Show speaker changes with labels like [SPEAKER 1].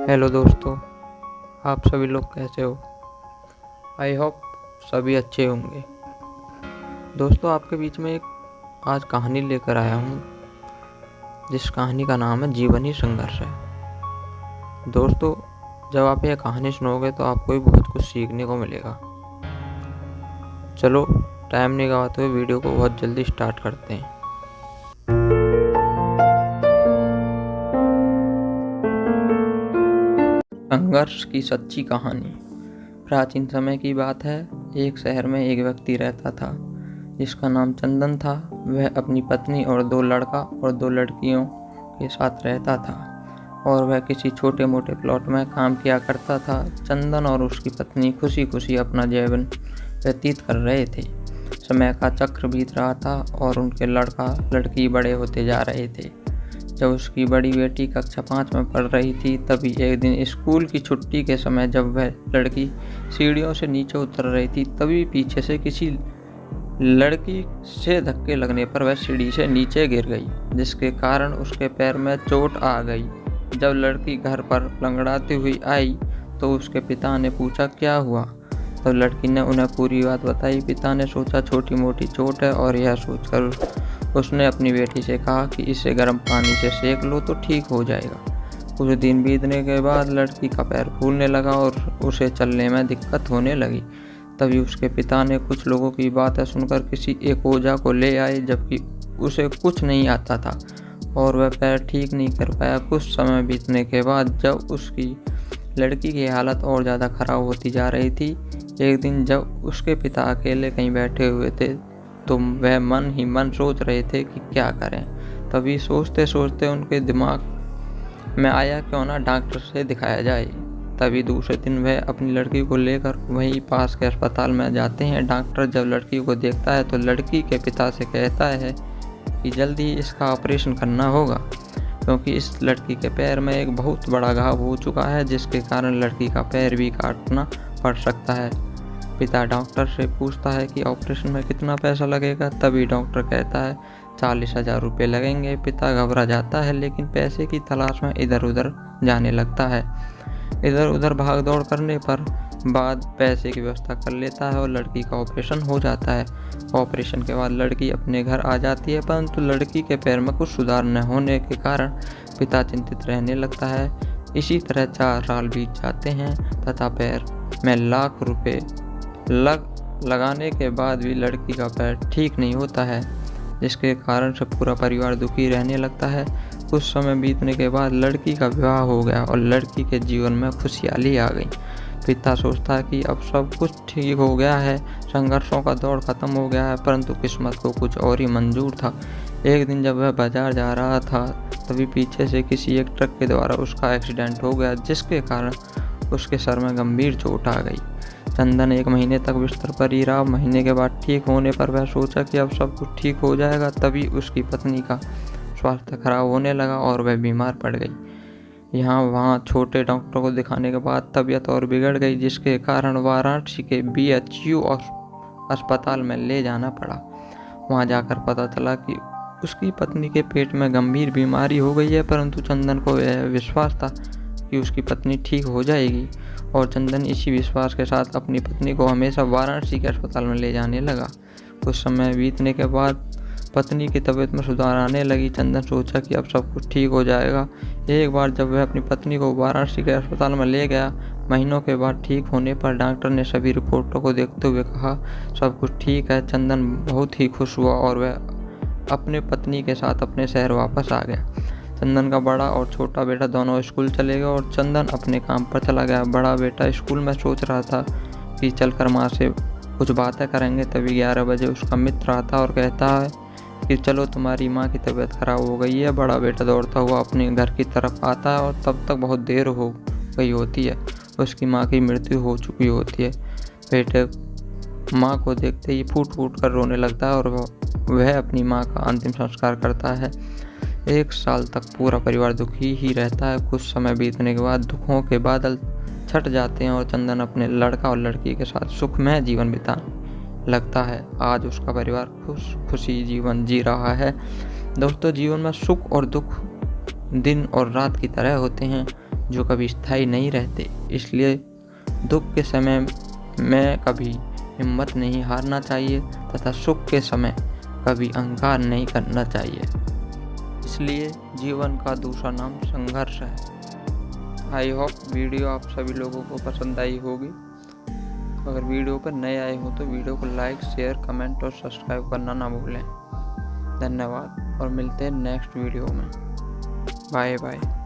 [SPEAKER 1] Hello दोस्तों, आप सभी लोग कैसे हो? आई होप सभी अच्छे होंगे। दोस्तों, आपके बीच में एक आज कहानी लेकर आया हूँ, जिस कहानी का नाम है जीवन ही संघर्ष है। दोस्तों, जब आप यह कहानी सुनोगे तो आपको भी बहुत कुछ सीखने को मिलेगा। चलो, टाइम नहीं गवाते हुए वीडियो को बहुत जल्दी स्टार्ट करते हैं। संघर्ष की सच्ची कहानी। प्राचीन समय की बात है। एक शहर में एक व्यक्ति रहता था जिसका नाम चंदन था। वह अपनी पत्नी और 2 लड़का और 2 लड़कियों के साथ रहता था और वह किसी छोटे मोटे प्लॉट में काम किया करता था। चंदन और उसकी पत्नी खुशी खुशी अपना जीवन व्यतीत कर रहे थे। समय का चक्र बीत रहा था और उनके लड़का लड़की बड़े होते जा रहे थे। जब उसकी बड़ी बेटी कक्षा 5 में पढ़ रही थी, तभी एक दिन स्कूल की छुट्टी के समय जब वह लड़की सीढ़ियों से नीचे उतर रही थी, तभी पीछे से किसी लड़की से धक्के लगने पर वह सीढ़ी से नीचे गिर गई, जिसके कारण उसके पैर में चोट आ गई। जब लड़की घर पर लंगड़ाती हुई आई तो उसके पिता ने पूछा क्या हुआ। तब लड़की ने उन्हें पूरी बात बताई। पिता ने सोचा छोटी मोटी चोट है और यह सोचकर उसने अपनी बेटी से कहा कि इसे गर्म पानी से सेक लो तो ठीक हो जाएगा। कुछ दिन बीतने के बाद लड़की का पैर फूलने लगा और उसे चलने में दिक्कत होने लगी। तभी उसके पिता ने कुछ लोगों की बातें सुनकर किसी एक ओझा को ले आए, जबकि उसे कुछ नहीं आता था और वह पैर ठीक नहीं कर पाया। कुछ समय बीतने के बाद जब उसकी लड़की की हालत और ज़्यादा खराब होती जा रही थी, एक दिन जब उसके पिता अकेले कहीं बैठे हुए थे तो वह मन ही मन सोच रहे थे कि क्या करें। तभी सोचते सोचते उनके दिमाग में आया क्यों ना डॉक्टर से दिखाया जाए। तभी दूसरे दिन वह अपनी लड़की को लेकर वहीं पास के अस्पताल में जाते हैं। डॉक्टर जब लड़की को देखता है तो लड़की के पिता से कहता है कि जल्दी ही इसका ऑपरेशन करना होगा, क्योंकि इस लड़की के पैर में एक बहुत बड़ा घाव हो चुका है, जिसके कारण लड़की का पैर भी काटना पड़ सकता है। पिता डॉक्टर से पूछता है कि ऑपरेशन में कितना पैसा लगेगा। तभी डॉक्टर कहता है 40,000 रुपये लगेंगे। पिता घबरा जाता है, लेकिन पैसे की तलाश में इधर उधर जाने लगता है। इधर उधर भाग दौड़ करने पर बाद पैसे की व्यवस्था कर लेता है और लड़की का ऑपरेशन हो जाता है। ऑपरेशन के बाद लड़की अपने घर आ जाती है, परंतु लड़की के पैर में कुछ सुधार न होने के कारण पिता चिंतित रहने लगता है। इसी तरह 4 साल बीत जाते हैं तथा पैर में लाख रुपए लगाने के बाद भी लड़की का पैर ठीक नहीं होता है, जिसके कारण से पूरा परिवार दुखी रहने लगता है। कुछ समय बीतने के बाद लड़की का विवाह हो गया और लड़की के जीवन में खुशहाली आ गई। पिता सोचता है कि अब सब कुछ ठीक हो गया है, संघर्षों का दौर खत्म हो गया है, परंतु किस्मत को कुछ और ही मंजूर था। एक दिन जब वह बाजार जा रहा था, तभी पीछे से किसी एक ट्रक के द्वारा उसका एक्सीडेंट हो गया, जिसके कारण उसके सर में गंभीर चोट आ गई। चंदन 1 महीने तक बिस्तर पर ही रहा। महीने के बाद ठीक होने पर वह सोचा कि अब सब कुछ ठीक हो जाएगा। तभी उसकी पत्नी का स्वास्थ्य खराब होने लगा और वह बीमार पड़ गई। यहाँ वहाँ छोटे डॉक्टर को दिखाने के बाद तबीयत और बिगड़ गई, जिसके कारण वाराणसी के BHU अस्पताल में ले जाना पड़ा। वहाँ जाकर पता चला कि उसकी पत्नी के पेट में गंभीर बीमारी हो गई है, परंतु चंदन को यह विश्वास था कि उसकी पत्नी ठीक हो जाएगी और चंदन इसी विश्वास के साथ अपनी पत्नी को हमेशा वाराणसी के अस्पताल में ले जाने लगा। कुछ समय बीतने के बाद पत्नी की तबीयत में सुधार आने लगी। चंदन सोचा कि अब सब कुछ ठीक हो जाएगा। एक बार जब वह अपनी पत्नी को वाराणसी के अस्पताल में ले गया, महीनों के बाद ठीक होने पर डॉक्टर ने सभी रिपोर्टों को देखते हुए कहा सब कुछ ठीक है। चंदन बहुत ही खुश हुआ और वह अपने पत्नी के साथ अपने शहर वापस आ गया। चंदन का बड़ा और छोटा बेटा दोनों स्कूल चले गए और चंदन अपने काम पर चला गया। बड़ा बेटा स्कूल में सोच रहा था कि चलकर माँ से कुछ बातें करेंगे। तभी 11 बजे उसका मित्र आता और कहता है कि चलो तुम्हारी माँ की तबीयत खराब हो गई है। बड़ा बेटा दौड़ता हुआ अपने घर की तरफ आता है और तब तक बहुत देर हो गई होती है। उसकी माँ की मृत्यु हो चुकी होती है। बेटे माँ को देखते ही फूट फूट कर रोने लगता है और वह अपनी माँ का अंतिम संस्कार करता है। 1 साल तक पूरा परिवार दुखी ही रहता है। कुछ समय बीतने के बाद दुखों के बादल छट जाते हैं और चंदन अपने लड़का और लड़की के साथ सुखमय जीवन बिताने लगता है। आज उसका परिवार खुशी जीवन जी रहा है। दोस्तों, जीवन में सुख और दुख दिन और रात की तरह होते हैं। जो कभी स्थायी नहीं रहते। इसलिए दुख के समय में कभी हिम्मत नहीं हारना चाहिए तथा सुख के समय कभी अहंकार नहीं करना चाहिए। इसलिए जीवन का दूसरा नाम संघर्ष है। आई होप वीडियो आप सभी लोगों को पसंद आई होगी। अगर वीडियो पर नए आए हो तो वीडियो को लाइक, शेयर, कमेंट और सब्सक्राइब करना ना भूलें। धन्यवाद और मिलते हैं नेक्स्ट वीडियो में। Bye bye.